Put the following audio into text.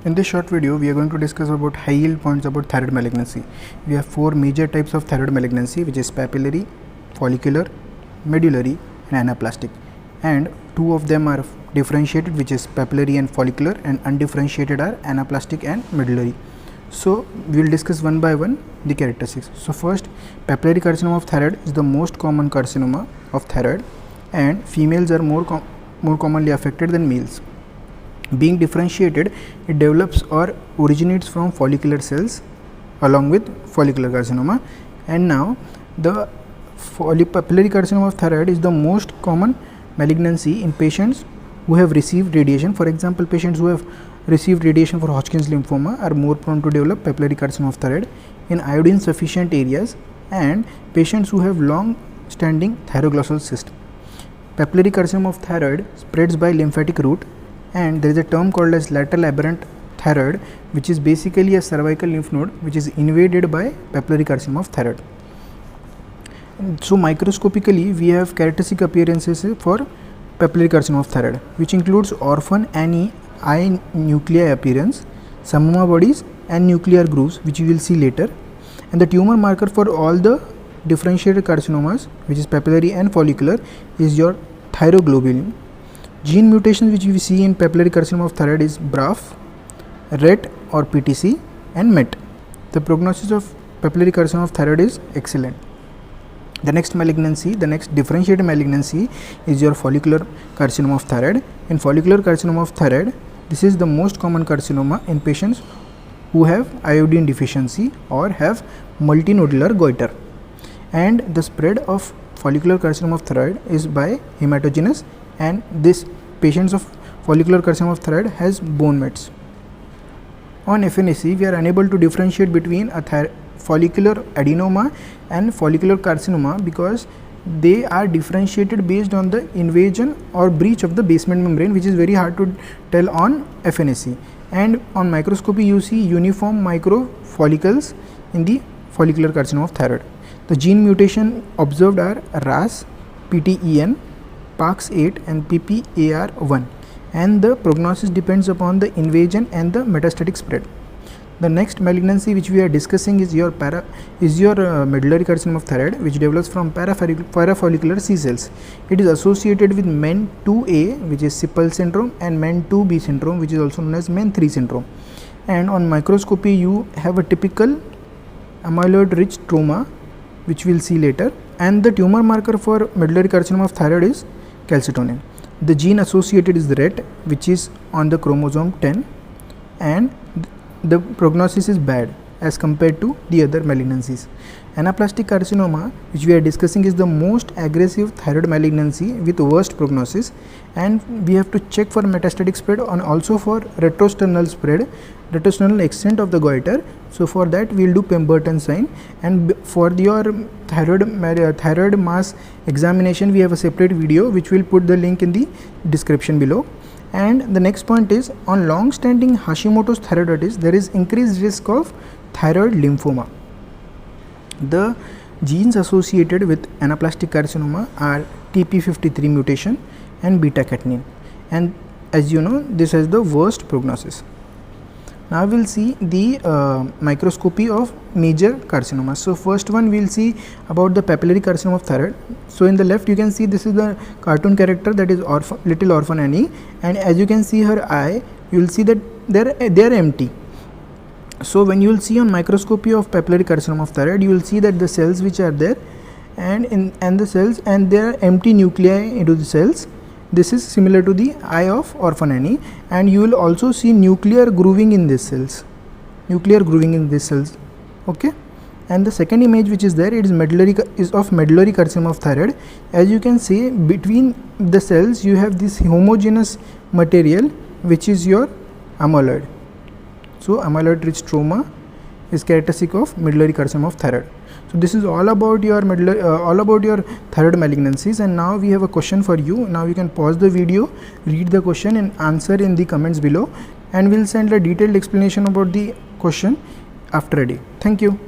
In this short video, we are going to discuss about high yield points about thyroid malignancy. We have four major types of thyroid malignancy, which is papillary, follicular, medullary, and anaplastic. And two of them are differentiated, which is papillary and follicular, and undifferentiated are anaplastic and medullary. So we will discuss one by one the characteristics. So first, papillary carcinoma of thyroid is the most common carcinoma of thyroid, and females are more commonly affected than males. Being differentiated, it develops or originates from follicular cells along with follicular carcinoma. And now the papillary carcinoma of thyroid is the most common malignancy in patients who have received radiation. For example, patients who have received radiation for Hodgkin's lymphoma are more prone to develop papillary carcinoma of thyroid in iodine sufficient areas, and patients who have long standing thyroglossal cyst. Papillary carcinoma of thyroid spreads by lymphatic route, and there is a term called as lateral aberrant thyroid, which is basically a cervical lymph node which is invaded by papillary carcinoma of thyroid. So microscopically, we have characteristic appearances for papillary carcinoma of thyroid, which includes orphan and eye nuclei appearance, samoma bodies, and nuclear grooves, which we will see later. And the tumor marker for all the differentiated carcinomas, which is papillary and follicular, is your thyroglobulin. Gene mutations which we see in papillary carcinoma of thyroid is BRAF, RET or PTC, and MET. The prognosis of papillary carcinoma of thyroid is excellent. The next malignancy, the next differentiated malignancy is your follicular carcinoma of thyroid. In follicular carcinoma of thyroid, this is the most common carcinoma in patients who have iodine deficiency or have multinodular goiter. And the spread of follicular carcinoma of thyroid is by hematogenous, and this patients of follicular carcinoma of thyroid has bone mets. On FNAC, we are unable to differentiate between a follicular adenoma and follicular carcinoma because they are differentiated based on the invasion or breach of the basement membrane, which is very hard to tell on FNAC. And on microscopy, you see uniform micro follicles in the follicular carcinoma of thyroid. The gene mutation observed are RAS, PTEN, PAX8 and PPAR1, and the prognosis depends upon the invasion and the metastatic spread. The next malignancy which we are discussing is your medullary carcinoma of thyroid, which develops from parafollicular C cells. It is associated with MEN2A, which is Sippel syndrome, and MEN2B syndrome, which is also known as MEN3 syndrome. And on microscopy, you have a typical amyloid-rich stroma, which we will see later. And the tumor marker for medullary carcinoma of thyroid is calcitonin. The gene associated is RET, which is on the chromosome 10, and the prognosis is bad as compared to the other malignancies. Anaplastic carcinoma, which we are discussing, is the most aggressive thyroid malignancy with worst prognosis, and we have to check for metastatic spread and also for retrosternal spread, retrosternal extent of the goiter. So for that we will do Pemberton sign, and for your thyroid mass examination we have a separate video which will put the link in the description below. And the next point is, on long standing Hashimoto's thyroiditis, there is increased risk of thyroid lymphoma. The genes associated with anaplastic carcinoma are TP53 mutation and beta catenin, and as you know, this has the worst prognosis. Now we will see the microscopy of major carcinomas. So first one we will see about the papillary carcinoma of thyroid. So in the left you can see this is the cartoon character, that is little orphan Annie, and as you can see her eye, you will see that they are empty. So when you will see on microscopy of papillary carcinoma of thyroid, you will see that the cells which are there and the cells, and there are empty nuclei into the cells. This is similar to the eye of orphan Annie, and you will also see nuclear grooving in these cells. Okay. And the second image which is there, it is of medullary carcinoma of thyroid. As you can see, between the cells you have this homogeneous material which is your amyloid. So amyloid rich stroma is characteristic of medullary carcinoma of thyroid. So this is all about your thyroid malignancies, and now we have a question for you. Now you can pause the video, read the question and answer in the comments below, and we'll send a detailed explanation about the question after a day. Thank you.